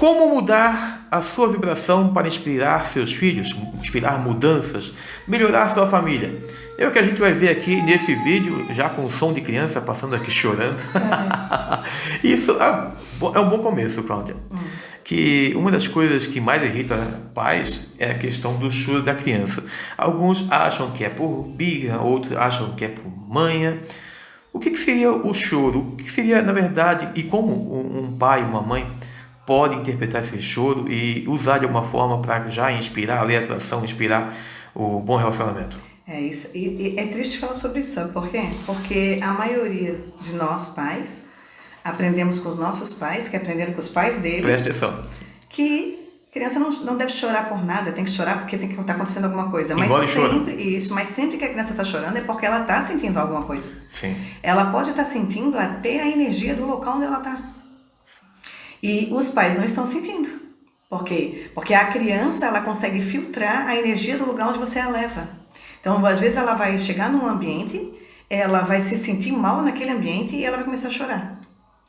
Como mudar a sua vibração para inspirar seus filhos, inspirar mudanças, melhorar a sua família? É o que a gente vai ver aqui nesse vídeo, já com o som de criança passando aqui chorando. Isso é um bom começo, Cláudia. Que uma das coisas que mais irrita pais é a questão do choro da criança. Alguns acham que é por birra, outros acham que é por manha. O que seria o choro? O que seria, na verdade, e como um pai, uma mãe pode interpretar esse choro e usar de alguma forma para já inspirar a lei da atração, inspirar o bom relacionamento? É isso. E é triste falar sobre isso, sabe por quê? Porque a maioria de nós pais aprendemos com os nossos pais, que aprenderam com os pais deles. Presta atenção. Que criança não deve chorar por nada, tem que chorar porque tem que estar acontecendo alguma coisa. Mas sempre que a criança está chorando é porque ela está sentindo alguma coisa. Sim. Ela pode estar sentindo até a energia do local onde ela está. E os pais não estão sentindo. Por quê? Porque a criança ela consegue filtrar a energia do lugar onde você a leva. Então, às vezes ela vai chegar num ambiente, ela vai se sentir mal naquele ambiente e ela vai começar a chorar.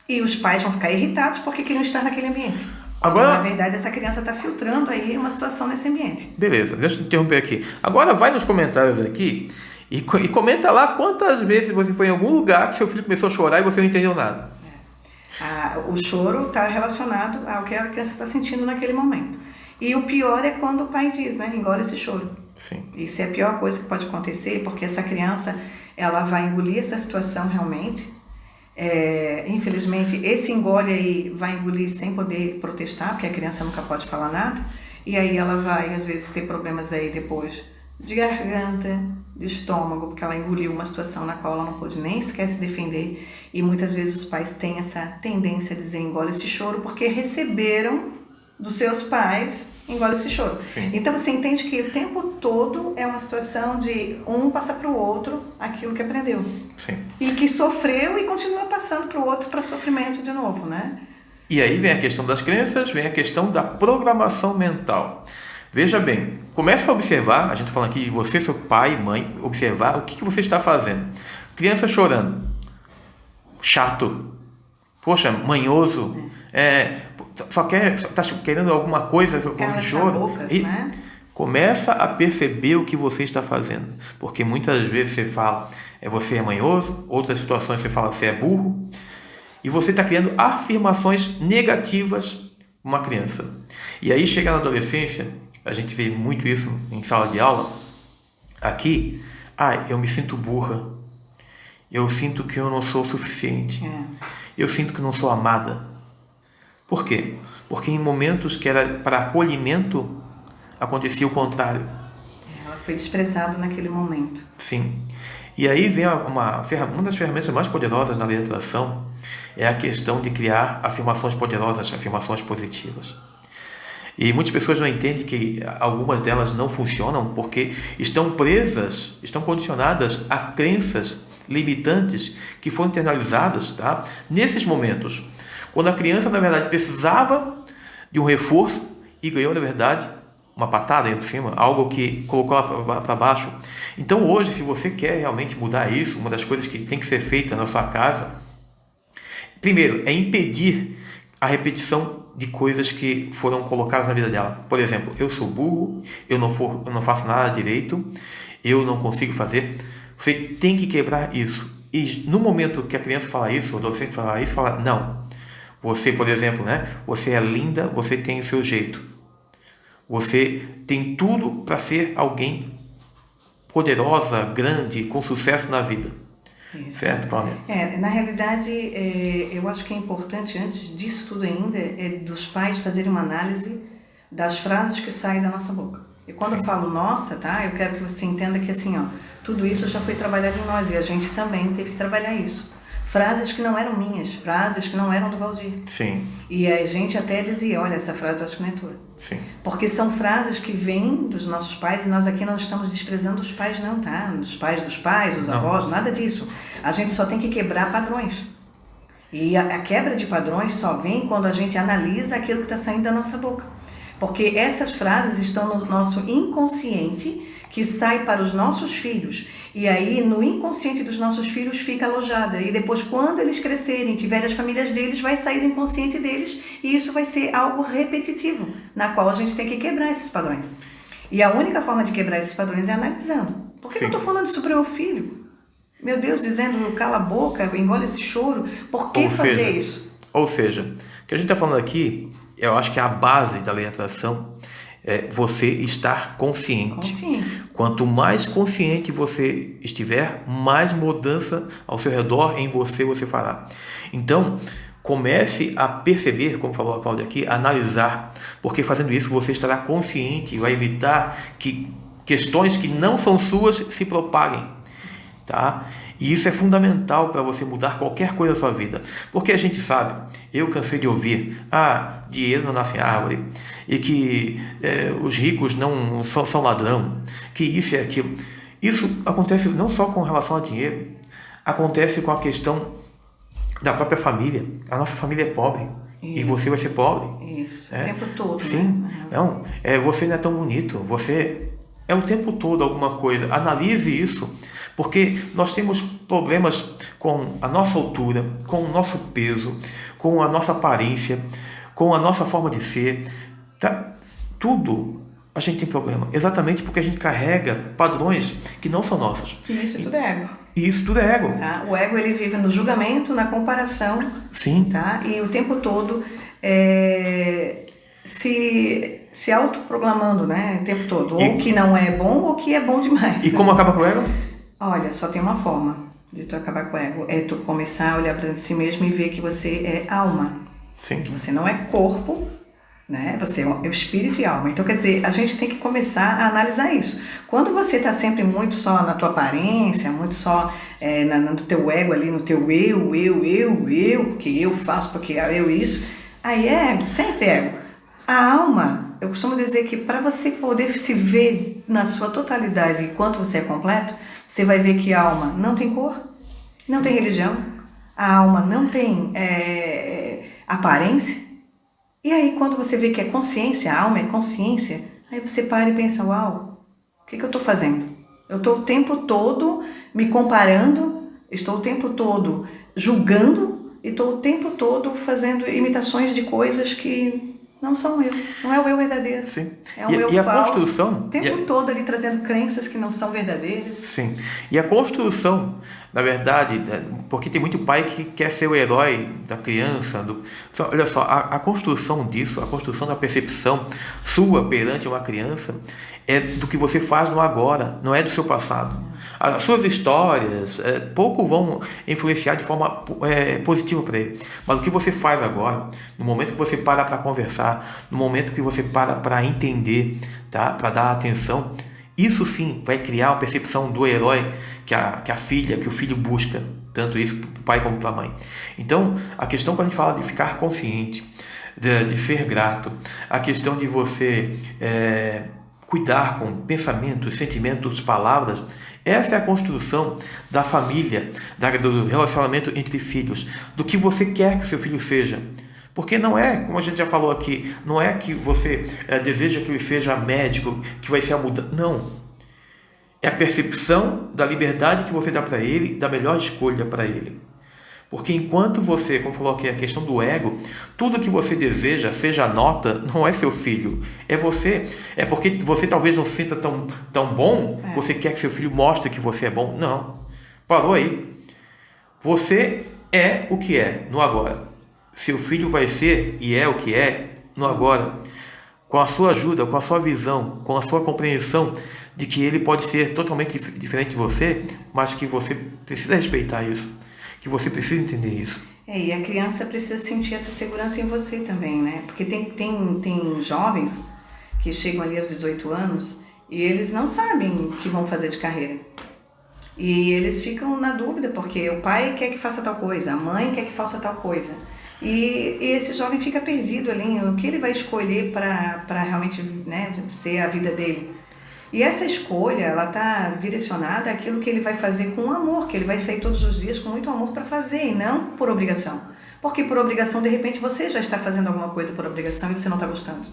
E os pais vão ficar irritados porque queriam estar naquele ambiente. Agora, então, na verdade, essa criança está filtrando aí uma situação nesse ambiente. Beleza, deixa eu interromper aqui. Agora vai nos comentários aqui e comenta lá quantas vezes você foi em algum lugar que seu filho começou a chorar e você não entendeu nada. O choro está relacionado ao que a criança está sentindo naquele momento. E o pior é quando o pai diz, né? Engole esse choro. Sim. Isso é a pior coisa que pode acontecer, porque essa criança ela vai engolir essa situação realmente. Infelizmente, esse engole aí vai engolir sem poder protestar, porque a criança nunca pode falar nada. E aí ela vai, às vezes, ter problemas aí depois de garganta, de estômago, porque ela engoliu uma situação na qual ela não pôde nem sequer se defender. E muitas vezes os pais têm essa tendência a dizer engole esse choro, porque receberam dos seus pais engole esse choro. Sim. Então você entende que o tempo todo é uma situação de um passar para o outro aquilo que aprendeu. Sim. E que sofreu e continua passando para o outro para sofrimento de novo, né? E aí vem a questão das crenças, vem a questão da programação mental. Veja bem, começa a observar, a gente falando aqui de você, seu pai e mãe, observar o que você está fazendo. Criança chorando, chato, poxa, manhoso, está querendo alguma coisa com choro. Bocas, né? Começa a perceber o que você está fazendo, porque muitas vezes você fala, você é manhoso, outras situações você fala, você é burro, e você está criando afirmações negativas para uma criança. E aí chega na adolescência, a gente vê muito isso em sala de aula, aqui, eu me sinto burra, eu sinto que eu não sou o suficiente, eu sinto que não sou amada. Por quê? Porque em momentos que era para acolhimento, acontecia o contrário. Ela foi desprezada naquele momento. Sim. E aí vem uma das ferramentas mais poderosas na lei da atração, é a questão de criar afirmações poderosas, afirmações positivas. E muitas pessoas não entendem que algumas delas não funcionam porque estão presas, estão condicionadas a crenças limitantes que foram internalizadas, tá? Nesses momentos, quando a criança, na verdade, precisava de um reforço e ganhou, na verdade, uma patada aí por cima, algo que colocou ela para baixo. Então, hoje, se você quer realmente mudar isso, uma das coisas que tem que ser feita na sua casa, primeiro, é impedir a repetição de coisas que foram colocadas na vida dela. Por exemplo, eu sou burro, eu não faço nada direito, eu não consigo fazer. Você tem que quebrar isso. E no momento que a criança fala isso, o adolescente fala isso, fala, não. Você, por exemplo, né? Você é linda, você tem o seu jeito. Você tem tudo para ser alguém poderosa, grande, com sucesso na vida. Isso. Certo, Cláudia? Na realidade, eu acho que é importante, antes disso tudo ainda, dos pais fazerem uma análise das frases que saem da nossa boca. E quando eu falo nossa, tá? Eu quero que você entenda que assim, tudo isso já foi trabalhado em nós e a gente também teve que trabalhar isso. Frases que não eram minhas, frases que não eram do Valdir. Sim. E a gente até dizia, olha, essa frase eu acho que não é tua. Sim. Porque são frases que vêm dos nossos pais e nós aqui não estamos desprezando os pais não, tá? Dos pais, os avós, nada disso. A gente só tem que quebrar padrões. E a quebra de padrões só vem quando a gente analisa aquilo que está saindo da nossa boca. Porque essas frases estão no nosso inconsciente que sai para os nossos filhos, e aí no inconsciente dos nossos filhos fica alojada, e depois quando eles crescerem, tiverem as famílias deles, vai sair do inconsciente deles, e isso vai ser algo repetitivo, na qual a gente tem que quebrar esses padrões. E a única forma de quebrar esses padrões é analisando. Por que eu estou falando isso para o meu filho? Meu Deus, dizendo cala a boca, engole esse choro, por que fazer isso? Ou seja, o que a gente está falando aqui, eu acho que a base da lei da atração é você estar consciente. Quanto mais consciente você estiver, mais mudança ao seu redor em você fará. Então, comece a perceber, como falou a Cláudia aqui, a analisar, porque fazendo isso você estará consciente e vai evitar que questões que não são suas se propaguem, tá? E isso é fundamental para você mudar qualquer coisa na sua vida, porque a gente sabe, eu cansei de ouvir, dinheiro não nasce em árvore, e que os ricos não são ladrão, que isso e aquilo. Isso acontece não só com relação a dinheiro, acontece com a questão da própria família. A nossa família é pobre. Isso. E você vai ser pobre. Isso, o tempo todo. Sim. Né? Não, você não é tão bonito. Você é o tempo todo alguma coisa. Analise isso. Porque nós temos problemas com a nossa altura, com o nosso peso, com a nossa aparência, com a nossa forma de ser. Tá? Tudo a gente tem problema. Exatamente porque a gente carrega padrões que não são nossos. E isso tudo é ego. E isso tudo é ego. Tá? O ego ele vive no julgamento, na comparação. Sim. Tá? E o tempo todo se autoproclamando, né? O tempo todo. Ou que não é bom ou que é bom demais. E como acaba com o ego? Olha, só tem uma forma de tu acabar com o ego. É tu começar a olhar para si mesmo e ver que você é alma. Sim. Você não é corpo, né? Você é o espírito e alma. Então, quer dizer, a gente tem que começar a analisar isso. Quando você está sempre muito só na tua aparência, muito só no teu ego ali, no teu eu, porque eu faço, porque eu isso, aí é ego, sempre é ego. A alma, eu costumo dizer que para você poder se ver na sua totalidade, enquanto você é completo, você vai ver que a alma não tem cor, não tem religião, a alma não tem aparência. E aí, quando você vê que é consciência, a alma é consciência, aí você para e pensa, uau, o que eu estou fazendo? Eu estou o tempo todo me comparando, estou o tempo todo julgando e estou o tempo todo fazendo imitações de coisas que não são eu, não é o eu verdadeiro. Sim. É um eu falso. A construção... O tempo todo ali trazendo crenças que não são verdadeiras. Sim. E a construção, na verdade, porque tem muito pai que quer ser o herói da criança. Olha só, a construção disso, a construção da percepção sua perante uma criança é do que você faz no agora, não é do seu passado. As suas histórias pouco vão influenciar de forma positiva para ele. Mas o que você faz agora, no momento que você para conversar, no momento que você para entender, tá? Para dar atenção, isso sim vai criar uma percepção do herói que a filha, que o filho busca. Tanto isso para o pai como para a mãe. Então, a questão quando a gente fala de ficar consciente, de ser grato, a questão de você cuidar com pensamentos, sentimentos, palavras, essa é a construção da família, do relacionamento entre filhos, do que você quer que o seu filho seja. Porque não é, como a gente já falou aqui, não é que você deseja que ele seja médico, que vai ser a mudança. Não. É a percepção da liberdade que você dá para ele, da melhor escolha para ele. Porque enquanto você, como falou aqui, a questão do ego, tudo que você deseja, seja nota, não é seu filho, é você. É porque você talvez não se sinta tão bom, você quer que seu filho mostre que você é bom. Não, parou aí. Você é o que é no agora. Seu filho vai ser e é o que é no agora. Com a sua ajuda, com a sua visão, com a sua compreensão de que ele pode ser totalmente diferente de você, mas que você precisa respeitar isso. Que você precisa entender isso. E a criança precisa sentir essa segurança em você também, né? Porque tem jovens que chegam ali aos 18 anos e eles não sabem o que vão fazer de carreira. E eles ficam na dúvida porque o pai quer que faça tal coisa, a mãe quer que faça tal coisa. E esse jovem fica perdido ali, o que ele vai escolher para realmente, né, ser a vida dele. E essa escolha, ela está direcionada àquilo que ele vai fazer com amor, que ele vai sair todos os dias com muito amor para fazer, e não por obrigação. Porque por obrigação, de repente, você já está fazendo alguma coisa por obrigação e você não está gostando.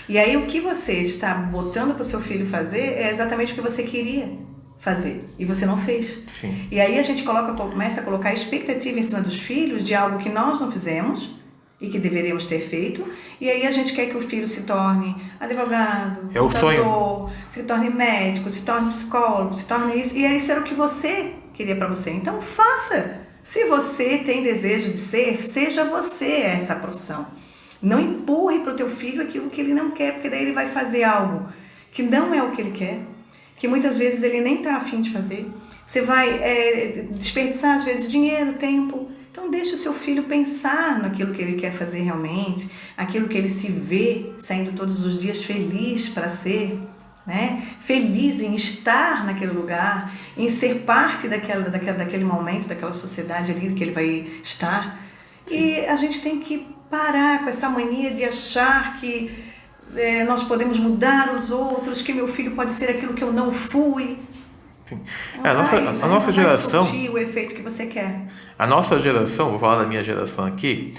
E aí o que você está botando para o seu filho fazer é exatamente o que você queria fazer e você não fez. Sim. E aí a gente começa a colocar expectativa em cima dos filhos de algo que nós não fizemos e que deveríamos ter feito, e aí a gente quer que o filho se torne advogado, É o contador, se torne médico, se torne psicólogo, se torne isso, e isso era o que você queria para você. Então faça. Se você tem desejo de ser, seja você essa profissão. Não empurre para o teu filho aquilo que ele não quer, porque daí ele vai fazer algo que não é o que ele quer, que muitas vezes ele nem está afim de fazer. Você vai desperdiçar, às vezes, dinheiro, tempo. Então, deixe o seu filho pensar naquilo que ele quer fazer realmente, aquilo que ele se vê saindo todos os dias feliz para ser, né? Feliz em estar naquele lugar, em ser parte daquele momento, daquela sociedade ali que ele vai estar. Sim. E a gente tem que parar com essa mania de achar que nós podemos mudar os outros, que meu filho pode ser aquilo que eu não fui. Sim. A nossa geração, vai surtir o efeito que você quer. A nossa geração, vou falar da minha geração aqui,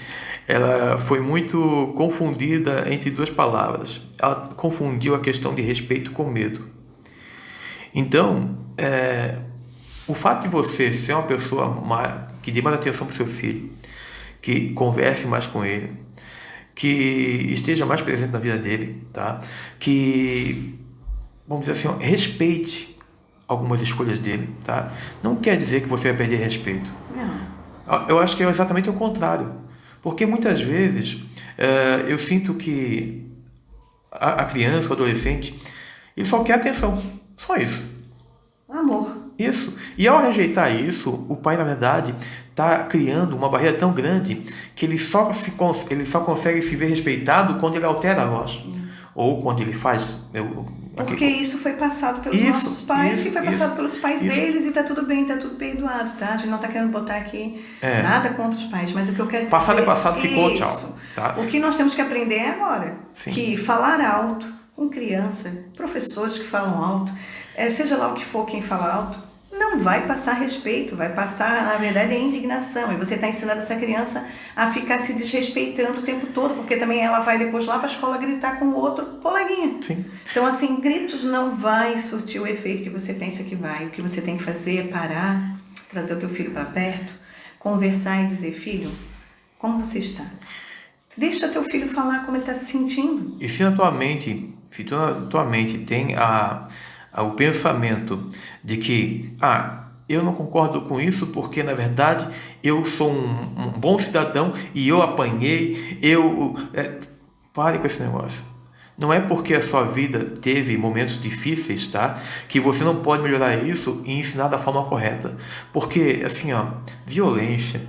ela foi muito confundida entre duas palavras. Ela confundiu a questão de respeito com medo. Então, o fato de você ser uma pessoa que dê mais atenção para o seu filho, que converse mais com ele, que esteja mais presente na vida dele, tá? Que, vamos dizer assim, respeite algumas escolhas dele, tá? Não quer dizer que você vai perder respeito. Não. Eu acho que é exatamente o contrário. Porque muitas vezes eu sinto que a criança, o adolescente, ele só quer atenção. Só isso. Amor. Isso. E ao rejeitar isso, o pai, na verdade, está criando uma barreira tão grande que ele só consegue se ver respeitado quando ele altera a voz. Ou quando ele faz... Porque isso foi passado pelos nossos pais, que foi passado pelos pais deles, e tá tudo bem, tá tudo perdoado, tá? A gente não tá querendo botar aqui nada contra os pais, mas o que eu quero dizer passado é passado, ficou, tchau. Tá? O que nós temos que aprender é agora. Sim. Que falar alto com criança, professores que falam alto, seja lá o que for quem fala alto, não vai passar respeito, vai passar, na verdade, a indignação. E você está ensinando essa criança a ficar se desrespeitando o tempo todo, porque também ela vai depois lá para a escola gritar com o outro coleguinha. Sim. Então, assim, gritos não vai surtir o efeito que você pensa que vai. O que você tem que fazer é parar, trazer o teu filho para perto, conversar e dizer: filho, como você está? Deixa teu filho falar como ele está se sentindo. E se na tua mente tem o pensamento de que eu não concordo com isso porque na verdade eu sou um bom cidadão e eu apanhei, pare com esse negócio. Não é porque a sua vida teve momentos difíceis, tá? Que você não pode melhorar isso e ensinar da forma correta. Porque, assim, violência,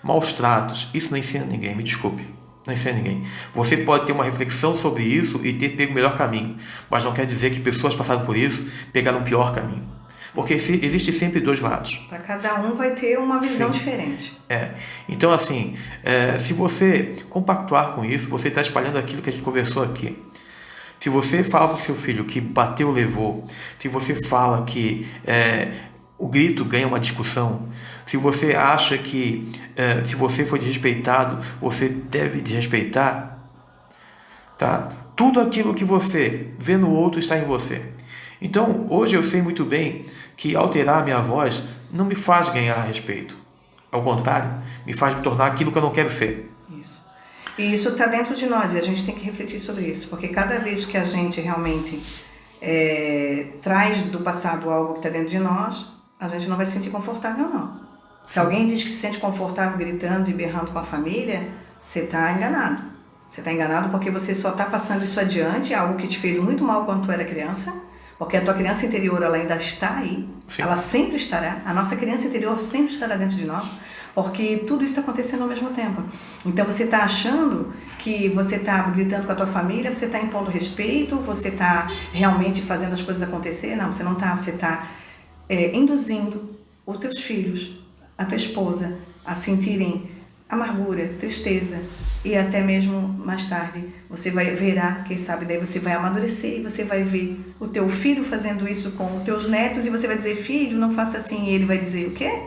maus tratos, isso não ensina ninguém, me desculpe. Não ensina ninguém. Você pode ter uma reflexão sobre isso e ter pego o melhor caminho, mas não quer dizer que pessoas passaram por isso pegaram o pior caminho. Porque existe sempre dois lados. Para cada um vai ter uma visão diferente. Então, assim, se você compactuar com isso, você está espalhando aquilo que a gente conversou aqui. Se você fala para o seu filho que bateu, levou, se você fala que o grito ganha uma discussão, se você acha que se você foi desrespeitado, você deve desrespeitar, tá? Tudo aquilo que você vê no outro está em você. Então, hoje eu sei muito bem que alterar a minha voz não me faz ganhar respeito. Ao contrário, me faz me tornar aquilo que eu não quero ser. Isso. E isso está dentro de nós e a gente tem que refletir sobre isso, porque cada vez que a gente realmente traz do passado algo que está dentro de nós, a gente não vai se sentir confortável, não. Se alguém diz que se sente confortável gritando e berrando com a família, você está enganado. Você está enganado porque você só está passando isso adiante, algo que te fez muito mal quando tu era criança, porque a tua criança interior ela ainda está aí, Sim. Ela sempre estará, a nossa criança interior sempre estará dentro de nós, porque tudo isso está acontecendo ao mesmo tempo. Então você está achando que você está gritando com a tua família, você está impondo respeito, você está realmente fazendo as coisas acontecer? Não, você não está, você está induzindo os teus filhos, a tua esposa, a sentirem amargura, tristeza, e até mesmo mais tarde você verá, quem sabe daí você vai amadurecer e você vai ver o teu filho fazendo isso com os teus netos e você vai dizer: filho, não faça assim, e ele vai dizer: o quê?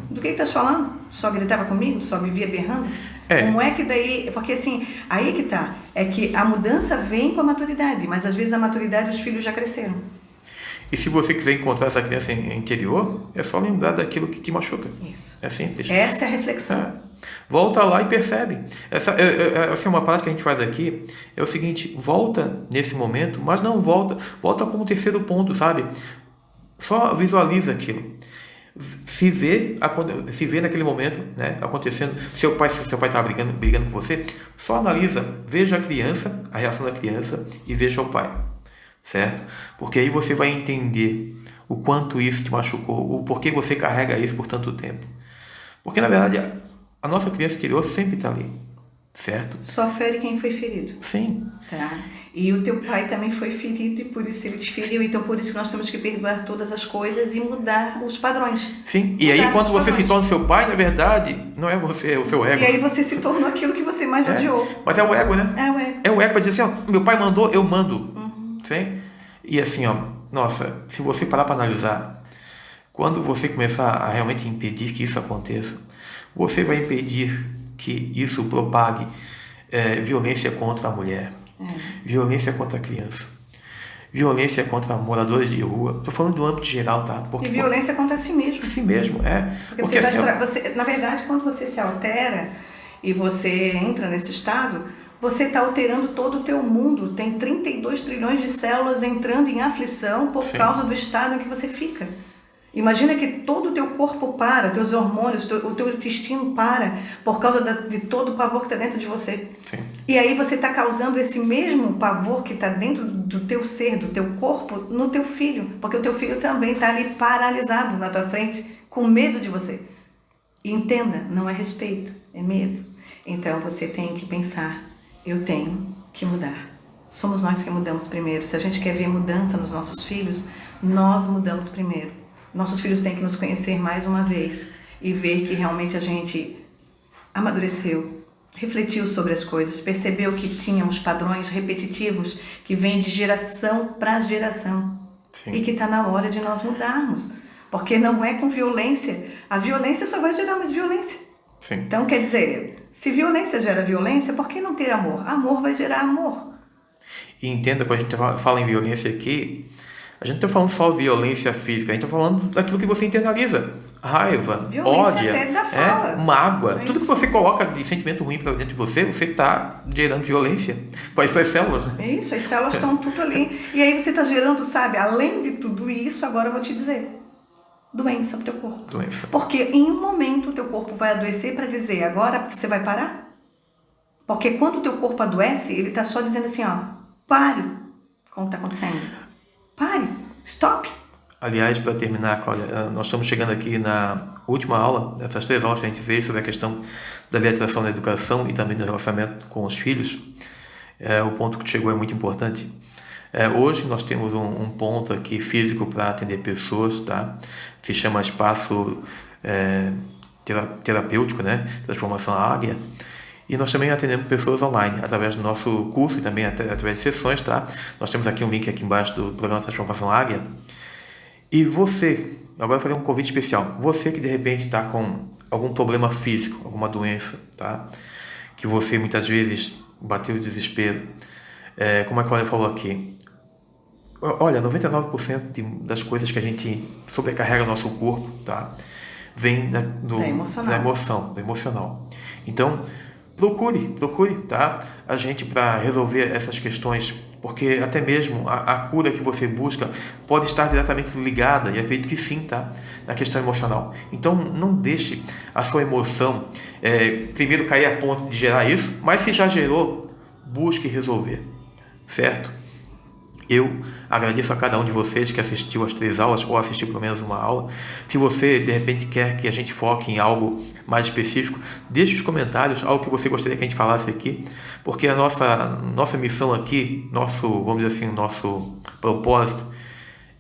Do que estás falando? Só gritava comigo? Só me via berrando? Como é que daí... Porque assim, aí que tá, É que a mudança vem com a maturidade, mas às vezes a maturidade os filhos já cresceram. E se você quiser encontrar essa criança interior, é só lembrar daquilo que te machuca. Isso. É simples. Essa é a reflexão. Volta lá e percebe. Essa é uma prática que a gente faz aqui. É o seguinte, volta nesse momento, mas não volta como terceiro ponto, sabe? Só visualiza aquilo. Se vê naquele momento, né, acontecendo. Seu pai está brigando com você, só analisa, veja a criança, a reação da criança e veja o pai. Certo? Porque aí você vai entender o quanto isso te machucou, o porquê você carrega isso por tanto tempo. Porque na verdade a nossa criança interior sempre está ali, certo? Só fere quem foi ferido. Sim. Tá? E o teu pai também foi ferido e por isso ele te feriu. Então por isso que nós temos que perdoar todas as coisas e mudar os padrões. Sim. E aí quando você se torna seu pai, na verdade, não é você, é o seu ego. E aí você se tornou aquilo que você mais odiou. Mas é o ego, né? É o ego. É o ego para dizer assim, ó, meu pai mandou, eu mando. Sim? E assim, ó, nossa, se você parar para analisar, quando você começar a realmente impedir que isso aconteça, você vai impedir que isso propague violência contra a mulher, violência contra a criança, violência contra moradores de rua. Estou falando do âmbito geral, tá? Porque, e violência contra si mesmo. Si mesmo, é. Porque você, na verdade, quando você se altera e você entra nesse estado, você está alterando todo o teu mundo. Tem 32 trilhões de células entrando em aflição por causa do estado em que você fica. Imagina que todo o teu corpo para, teus hormônios, o teu intestino para, por causa de todo o pavor que está dentro de você. Sim. E aí você está causando esse mesmo pavor que está dentro do teu ser, do teu corpo, no teu filho. Porque o teu filho também está ali paralisado na tua frente, com medo de você. E entenda, não é respeito, é medo. Então você tem que pensar, eu tenho que mudar. Somos nós que mudamos primeiro. Se a gente quer ver mudança nos nossos filhos, nós mudamos primeiro. Nossos filhos têm que nos conhecer mais uma vez e ver que realmente a gente amadureceu, refletiu sobre as coisas, percebeu que tínhamos padrões repetitivos que vêm de geração para geração. Sim. E que está na hora de nós mudarmos. Porque não é com violência. A violência só vai gerar mais violência. Sim. Então, quer dizer, se violência gera violência, por que não ter amor? Amor vai gerar amor. E entenda, quando a gente fala em violência aqui, a gente não está falando só violência física, a gente está falando daquilo que você internaliza. Raiva, violência ódio, até da fala. mágoa. Tudo que você coloca de sentimento ruim para dentro de você está gerando violência com as suas células. É isso, as células estão tudo ali. E aí você está gerando, sabe, além de tudo isso, agora eu vou te dizer, doença pro teu corpo. Doença. Porque em um momento o teu corpo vai adoecer para dizer, agora você vai parar? Porque quando o teu corpo adoece, ele está só dizendo assim, ó, pare com o que está acontecendo. Pare, stop. Aliás, para terminar, Cláudia, nós estamos chegando aqui na última aula, dessas 3 aulas que a gente fez sobre a questão da legislação da educação e também do relacionamento com os filhos. O ponto que chegou é muito importante. Hoje nós temos um ponto aqui físico para atender pessoas, tá? Se chama espaço terapêutico, né? Transformação Águia. E nós também atendemos pessoas online, através do nosso curso e também através de sessões, tá? Nós temos aqui um link aqui embaixo do programa Transformação Águia. E você, agora eu vou fazer um convite especial. Você que de repente está com algum problema físico, alguma doença, tá? Que você muitas vezes bateu o desespero. Como a Cláudia falou aqui. Olha, 99% das coisas que a gente sobrecarrega o nosso corpo, tá? Vem da emoção, do emocional. Então, procure, tá? A gente para resolver essas questões, porque até mesmo a cura que você busca pode estar diretamente ligada, e acredito que sim, tá? Na questão emocional. Então, não deixe a sua emoção primeiro cair a ponto de gerar isso, mas se já gerou, busque resolver, certo? Eu agradeço a cada um de vocês que assistiu as 3 aulas ou assistiu pelo menos uma aula. Se você, de repente, quer que a gente foque em algo mais específico, deixe nos comentários algo que você gostaria que a gente falasse aqui, porque a nossa missão aqui, vamos dizer assim, nosso propósito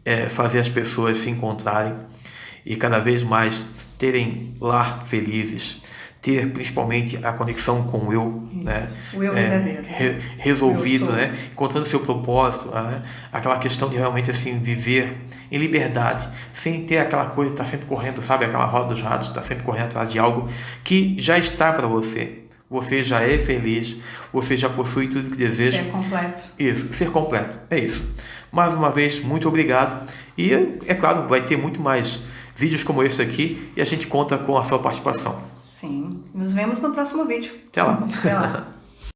é fazer as pessoas se encontrarem e cada vez mais terem lar felizes, ter principalmente a conexão com o eu, né? O eu verdadeiro, resolvido, né? Encontrando seu propósito, né? Aquela questão de realmente assim viver em liberdade, sem ter aquela coisa de estar sempre correndo, sabe? Aquela roda dos ratos, estar sempre correndo atrás de algo que já está para você. você já é feliz, você já possui tudo que deseja. Ser completo. Isso, ser completo, é isso. Mais uma vez, muito obrigado. E, é claro, vai ter muito mais vídeos como esse aqui e a gente conta com a sua participação. Sim. Nos vemos no próximo vídeo. Até lá. Até lá.